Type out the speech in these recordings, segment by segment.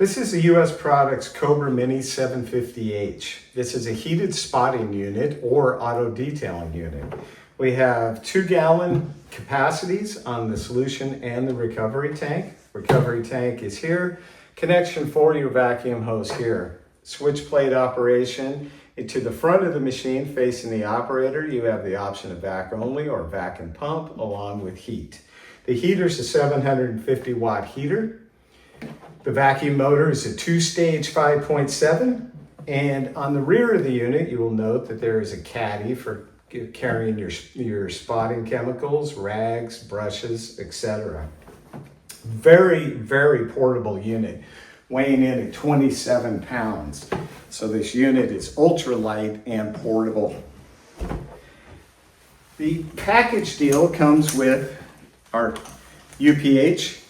This is a US Products Cobra Mini 750H. This is a heated spotting unit or auto detailing unit. We have 2-gallon capacities on the solution and the recovery tank. Recovery tank is here. Connection for your vacuum hose here. Switch plate operation. To the front of the machine facing the operator, you have the option of vac only or vac and pump along with heat. The heater is a 750 watt heater. The vacuum motor is a 2-stage 5.7, and on the rear of the unit you will note that there is a caddy for carrying your spotting chemicals, rags, brushes, etc. Very, very portable unit, weighing in at 27 pounds. So this unit is ultra light and portable. The package deal comes with our UPH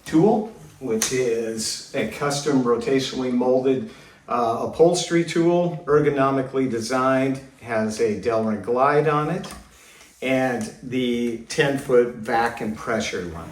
tool, which is a custom rotationally molded upholstery tool, ergonomically designed, has a Delrin glide on it, and the 10-foot vac and pressure line.